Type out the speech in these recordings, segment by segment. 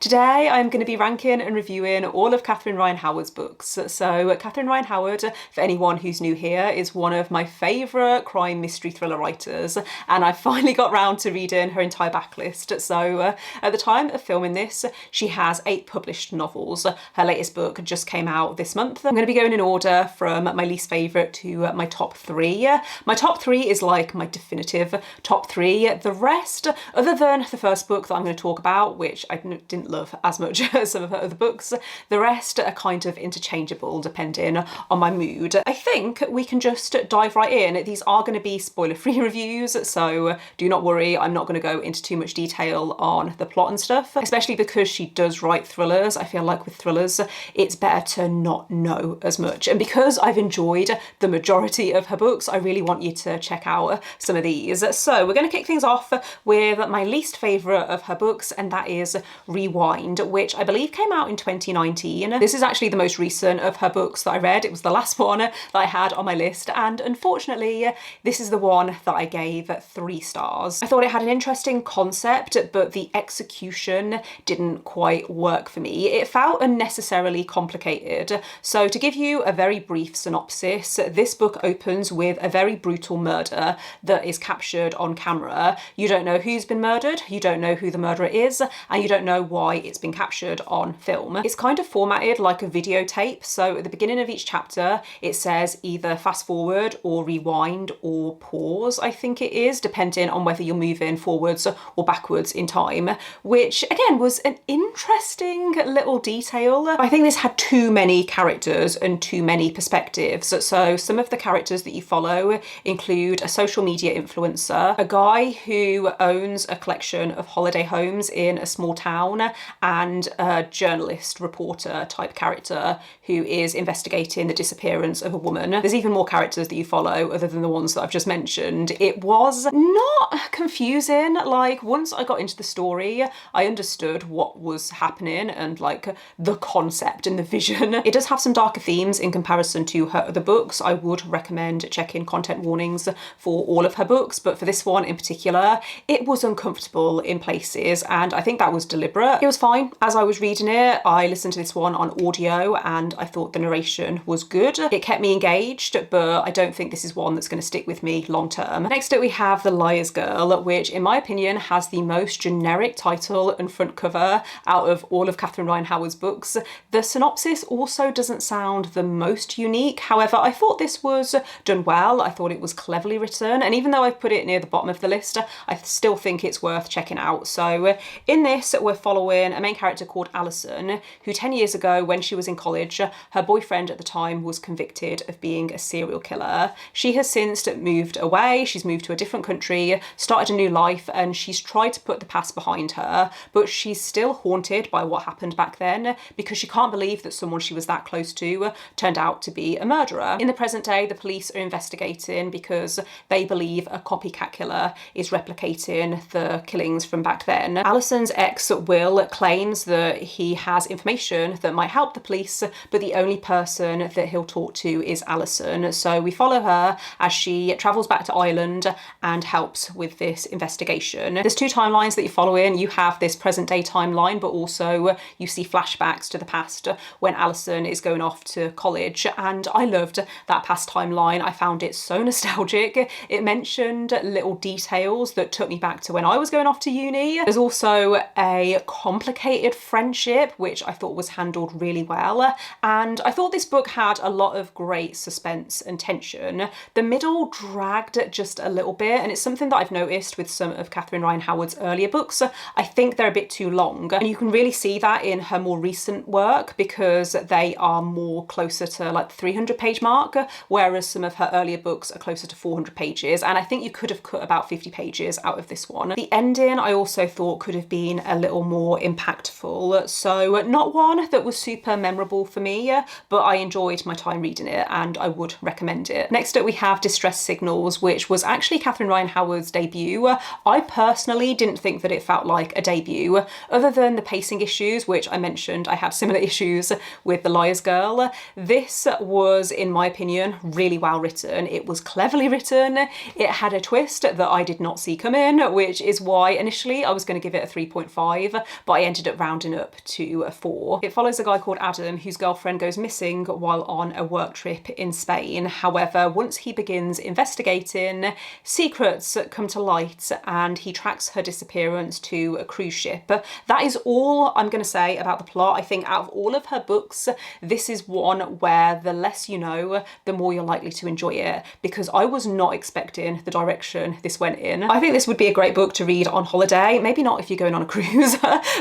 Today I'm going to be ranking and reviewing all of Catherine Ryan Howard's books. So Catherine Ryan Howard, for anyone who's new here, is one of my favourite crime mystery thriller writers, and I finally got round to reading her entire backlist. So at the time of filming this, she has 8 published novels. Her latest book just came out this month. I'm going to be going in order from my least favourite to my top 3. My top 3 is like my definitive top 3. The rest, other than the first book that I'm going to talk about, which I didn't love as much as some of her other books, the rest are kind of interchangeable depending on my mood. I think we can just dive right in. These are going to be spoiler-free reviews, so do not worry, I'm not going to go into too much detail on the plot and stuff, especially because she does write thrillers. I feel like with thrillers, it's better to not know as much. And because I've enjoyed the majority of her books, I really want you to check out some of these. So we're going to kick things off with my least favourite of her books, and that is Rewind, which I believe came out in 2019. This is actually the most recent of her books that I read. It was the last one that I had on my list, and unfortunately this is the one that I gave 3 stars. I thought it had an interesting concept, but the execution didn't quite work for me. It felt unnecessarily complicated. So to give you a very brief synopsis, this book opens with a very brutal murder that is captured on camera. You don't know who's been murdered, you don't know who the murderer is, and you don't know why it's been captured on film. It's kind of formatted like a videotape, so at the beginning of each chapter it says either fast forward or rewind or pause, I think it is, depending on whether you're moving forwards or backwards in time, which again was an interesting little detail. I think this had too many characters and too many perspectives. So some of the characters that you follow include a social media influencer, a guy who owns a collection of holiday homes in a small town, and a journalist, reporter type character who is investigating the disappearance of a woman. There's even more characters that you follow other than the ones that I've just mentioned. It was not confusing. Like, once I got into the story, I understood what was happening and like the concept and the vision. It does have some darker themes in comparison to her other books. I would recommend checking content warnings for all of her books, but for this one in particular, it was uncomfortable in places, and I think that was deliberate. It was fine. As I was reading it, I listened to this one on audio and I thought the narration was good. It kept me engaged, but I don't think this is one that's going to stick with me long term. Next up we have The Liar's Girl, which in my opinion has the most generic title and front cover out of all of Catherine Ryan Howard's books. The synopsis also doesn't sound the most unique. However, I thought this was done well. I thought it was cleverly written, and even though I've put it near the bottom of the list, I still think it's worth checking out. So in this, we're following a main character called Alison, who 10 years ago when she was in college, her boyfriend at the time was convicted of being a serial killer. She has since moved away, she's moved to a different country, started a new life, and she's tried to put the past behind her, but she's still haunted by what happened back then because she can't believe that someone she was that close to turned out to be a murderer. In the present day, the police are investigating because they believe a copycat killer is replicating the killings from back then. Alison's ex, Will, claims that he has information that might help the police, but the only person that he'll talk to is Alison. So we follow her as she travels back to Ireland and helps with this investigation. There's 2 timelines that you follow in. You have this present day timeline, but also you see flashbacks to the past when Alison is going off to college, and I loved that past timeline. I found it so nostalgic. It mentioned little details that took me back to when I was going off to uni. There's also a complicated friendship, which I thought was handled really well, and I thought this book had a lot of great suspense and tension. The middle dragged just a little bit, and it's something that I've noticed with some of Catherine Ryan Howard's earlier books. I think they're a bit too long, and you can really see that in her more recent work because they are more closer to like the 300-page mark, whereas some of her earlier books are closer to 400 pages, and I think you could have cut about 50 pages out of this one. The ending I also thought could have been a little more impactful, so not one that was super memorable for me, but I enjoyed my time reading it and I would recommend it. Next up we have Distress Signals, which was actually Catherine Ryan Howard's debut. I personally didn't think that it felt like a debut, other than the pacing issues, which I mentioned I had similar issues with The Liar's Girl. This was, in my opinion, really well written. It was cleverly written. It had a twist that I did not see come in, which is why initially I was going to give it a 3.5, but but I ended up rounding up to 4. It follows a guy called Adam whose girlfriend goes missing while on a work trip in Spain. However, once he begins investigating, secrets come to light and he tracks her disappearance to a cruise ship. That is all I'm going to say about the plot. I think out of all of her books, this is one where the less you know, the more you're likely to enjoy it, because I was not expecting the direction this went in. I think this would be a great book to read on holiday. Maybe not if you're going on a cruise,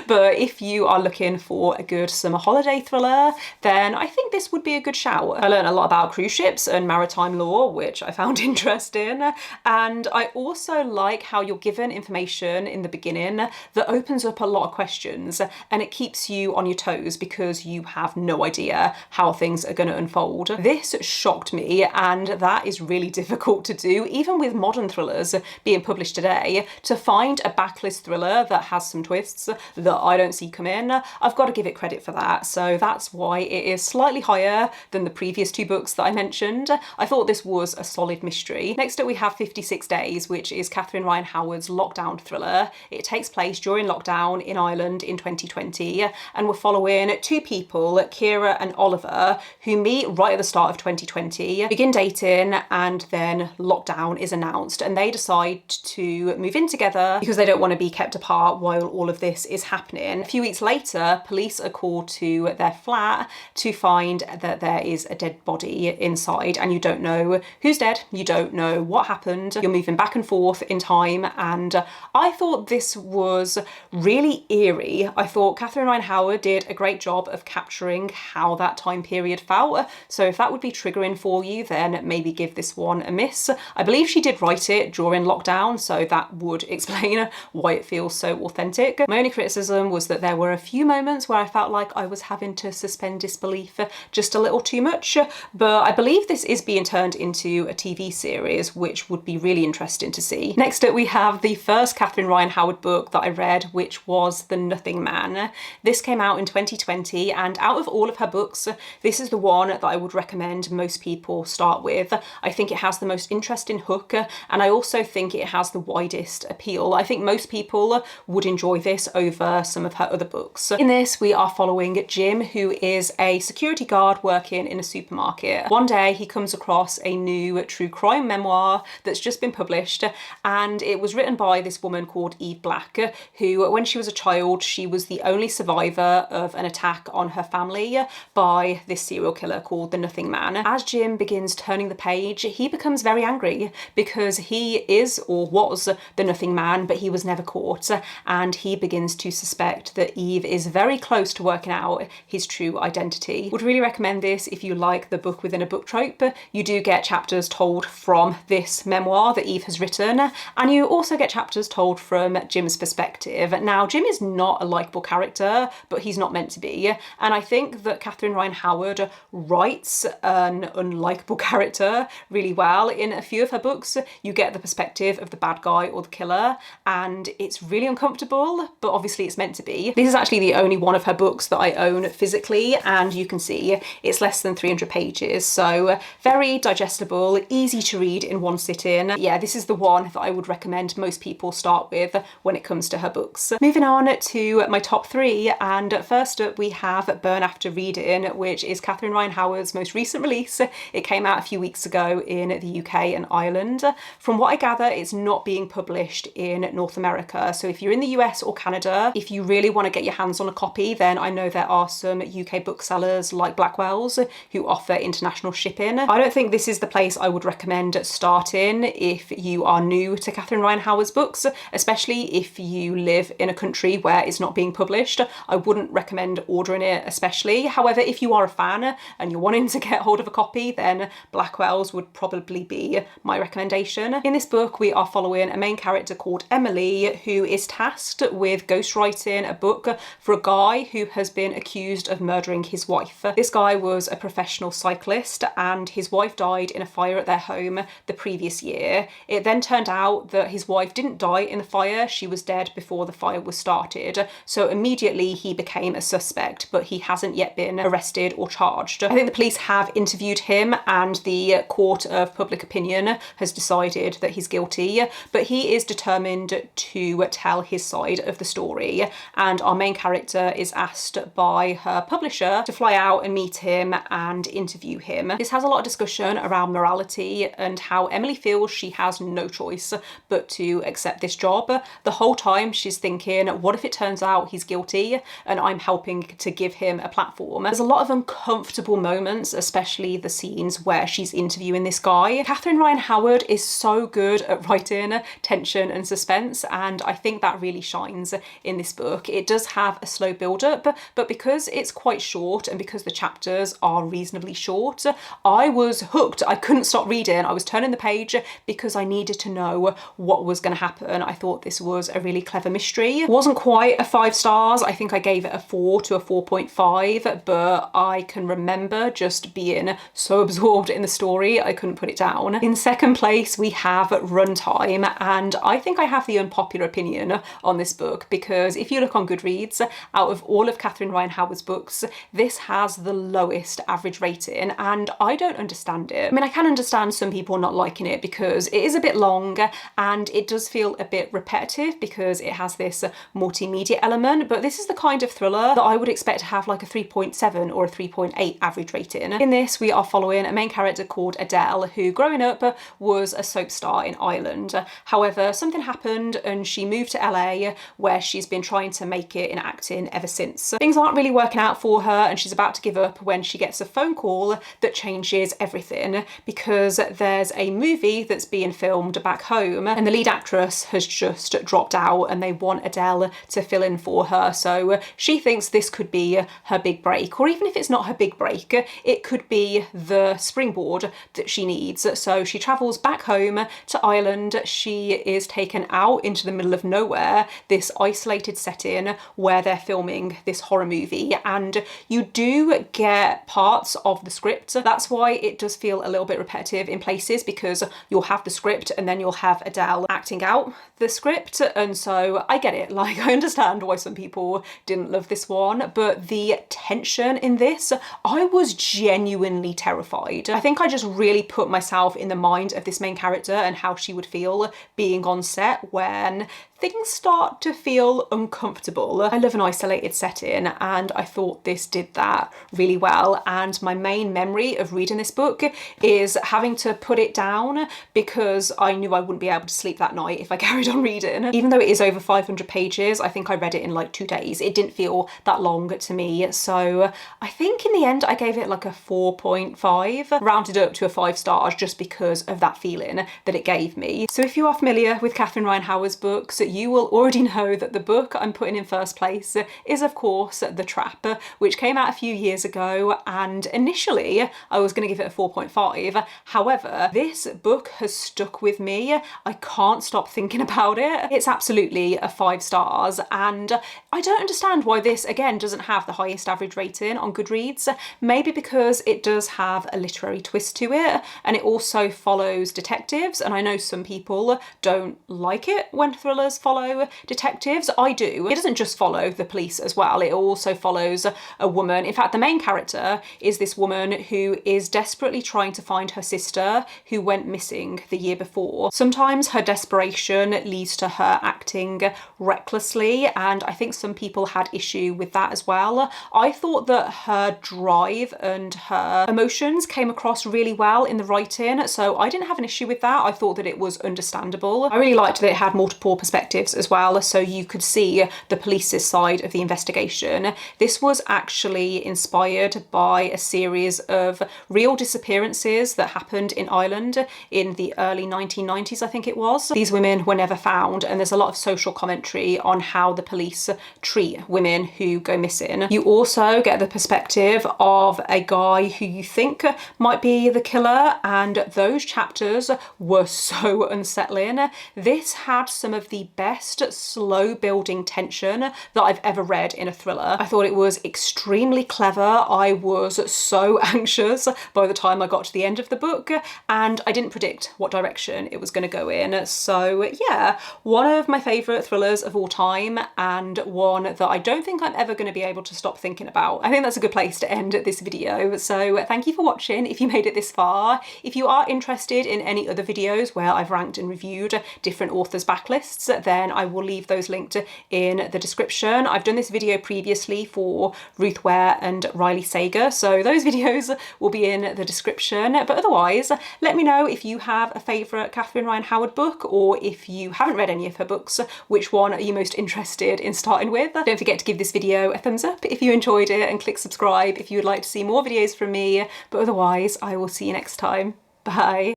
but if you are looking for a good summer holiday thriller, then I think this would be a good shout. I learned a lot about cruise ships and maritime law, which I found interesting. And I also like how you're given information in the beginning that opens up a lot of questions, and it keeps you on your toes because you have no idea how things are going to unfold. This shocked me, and that is really difficult to do, even with modern thrillers being published today. To find a backlist thriller that has some twists that I don't see come in, I've got to give it credit for that. So that's why it is slightly higher than the previous 2 books that I mentioned. I thought this was a solid mystery. Next up we have 56 Days, which is Catherine Ryan Howard's lockdown thriller. It takes place during lockdown in Ireland in 2020, and we're following 2 people, Kira and Oliver, who meet right at the start of 2020, begin dating, and then lockdown is announced and they decide to move in together because they don't want to be kept apart while all of this is happening. A few weeks later, police are called to their flat to find that there is a dead body inside, and you don't know who's dead, you don't know what happened, you're moving back and forth in time, and I thought this was really eerie. I thought Catherine Ryan Howard did a great job of capturing how that time period felt, so if that would be triggering for you, then maybe give this one a miss. I believe she did write it during lockdown, so that would explain why it feels so authentic. My only criticism was that there were a few moments where I felt like I was having to suspend disbelief just a little too much, but I believe this is being turned into a TV series, which would be really interesting to see. Next up we have the first Catherine Ryan Howard book that I read, which was The Nothing Man. This came out in 2020, and out of all of her books, this is the one that I would recommend most people start with. I think it has the most interesting hook, and I also think it has the widest appeal. I think most people would enjoy this over some of her other books. In this, we are following Jim, who is a security guard working in a supermarket. One day he comes across a new true crime memoir that's just been published, and it was written by this woman called Eve Black, who, when she was a child, she was the only survivor of an attack on her family by this serial killer called the Nothing Man. As Jim begins turning the page, he becomes very angry because he is or was the Nothing Man, but he was never caught, and he begins to suspect that Eve is very close to working out his true identity. Would really recommend this if you like the book within a book trope. You do get chapters told from this memoir that Eve has written, and you also get chapters told from Jim's perspective. Now, Jim is not a likeable character, but he's not meant to be, and I think that Catherine Ryan Howard writes an unlikable character really well. In a few of her books, you get the perspective of the bad guy or the killer, and it's really uncomfortable, but obviously it's meant to be. This is actually the only one of her books that I own physically, and you can see it's less than 300 pages, so very digestible, easy to read in one sitting. Yeah, this is the one that I would recommend most people start with when it comes to her books. Moving on to my top 3, and first up we have Burn After Reading, which is Catherine Ryan Howard's most recent release. It came out a few weeks ago in the UK and Ireland. From what I gather, it's not being published in North America, so if you're in the US or Canada, if you really want to get your hands on a copy, then I know there are some UK booksellers like Blackwell's who offer international shipping. I don't think this is the place I would recommend starting if you are new to Catherine Ryan Howard's books, especially if you live in a country where it's not being published. I wouldn't recommend ordering it especially. However, if you are a fan and you're wanting to get hold of a copy, then Blackwell's would probably be my recommendation. In this book, we are following a main character called Emily, who is tasked with ghostwriting a book for a guy who has been accused of murdering his wife. This guy was a professional cyclist, and his wife died in a fire at their home the previous year. It then turned out that his wife didn't die in the fire, she was dead before the fire was started, so immediately he became a suspect, but he hasn't yet been arrested or charged. I think the police have interviewed him, and the court of public opinion has decided that he's guilty, but he is determined to tell his side of the story. mystery, and our main character is asked by her publisher to fly out and meet him and interview him. This has a lot of discussion around morality and how Emily feels she has no choice but to accept this job. The whole time she's thinking, what if it turns out he's guilty and I'm helping to give him a platform? There's a lot of uncomfortable moments, especially the scenes where she's interviewing this guy. Katherine Ryan Howard is so good at writing tension and suspense, and I think that really shines in this book. It does have a slow build-up, but because it's quite short and because the chapters are reasonably short, I was hooked. I couldn't stop reading. I was turning the page because I needed to know what was going to happen. I thought this was a really clever mystery. It wasn't quite a 5 stars. I think I gave it a 4 to a 4.5, but I can remember just being so absorbed in the story I couldn't put it down. In second place we have Runtime, and I think I have the unpopular opinion on this book because if you look on Goodreads, out of all of Katherine Ryan Howard's books, this has the lowest average rating, and I don't understand it. I mean, I can understand some people not liking it because it is a bit long and it does feel a bit repetitive because it has this multimedia element, but this is the kind of thriller that I would expect to have like a 3.7 or a 3.8 average rating. In this, we are following a main character called Adele, who growing up was a soap star in Ireland. However, something happened and she moved to LA, where she's been trying to make it in acting ever since. Things aren't really working out for her and she's about to give up when she gets a phone call that changes everything, because there's a movie that's being filmed back home and the lead actress has just dropped out and they want Adele to fill in for her. So she thinks this could be her big break, or even if it's not her big break, it could be the springboard that she needs. So she travels back home to Ireland. She is taken out into the middle of nowhere, this isolated setting where they're filming this horror movie, and you do get parts of the script. That's why it does feel a little bit repetitive in places, because you'll have the script and then you'll have Adele acting out the script, and so I get it. Like, I understand why some people didn't love this one, but the tension in this, I was genuinely terrified. I think I just really put myself in the mind of this main character and how she would feel being on set when things start to feel uncomfortable. I love an isolated setting and I thought this did that really well, and my main memory of reading this book is having to put it down because I knew I wouldn't be able to sleep that night if I carried on reading. Even though it is over 500 pages, I think I read it in like 2 days. It didn't feel that long to me, so I think in the end I gave it like a 4.5, rounded up to a 5 stars just because of that feeling that it gave me. So if you are familiar with Katherine Ryan Howard's books, you will already know that the book I'm putting in first place is of course The Trap, which came out a few years ago, and initially I was going to give it a 4.5. However, this book has stuck with me. I can't stop thinking about it. It's absolutely a 5 stars, and I don't understand why this again doesn't have the highest average rating on Goodreads. Maybe because it does have a literary twist to it, and it also follows detectives, and I know some people don't like it when thrillers follow detectives. I do. It doesn't just follow the police as well, it also follows a woman. In fact, the main character is this woman who is desperately trying to find her sister who went missing the year before. Sometimes her desperation leads to her acting recklessly, and I think some people had issue with that as well. I thought that her drive and her emotions came across really well in the writing, so I didn't have an issue with that. I thought that it was understandable. I really liked that it had multiple perspectives as well, so you could see the police's side of the investigation. This was actually inspired by a series of real disappearances that happened in Ireland in the early 1990s, I think it was. These women were never found, and there's a lot of social commentary on how the police treat women who go missing. You also get the perspective of a guy who you think might be the killer, and those chapters were so unsettling. This had some of the best slow building tension that I've ever read in a thriller. I thought it was extremely clever. I was so anxious by the time I got to the end of the book, and I didn't predict what direction it was going to go in. So yeah, one of my favourite thrillers of all time, and one that I don't think I'm ever going to be able to stop thinking about. I think that's a good place to end this video. So thank you for watching if you made it this far. If you are interested in any other videos where I've ranked and reviewed different authors' backlists, then I will leave those linked in the description. I've done this video previously for Ruth Ware and Riley Sager, so those videos will be in the description. But otherwise, let me know if you have a favourite Catherine Ryan Howard book, or if you haven't read any of her books, which one are you most interested in starting with? Don't forget to give this video a thumbs up if you enjoyed it, and click subscribe if you would like to see more videos from me. But otherwise, I will see you next time. Bye.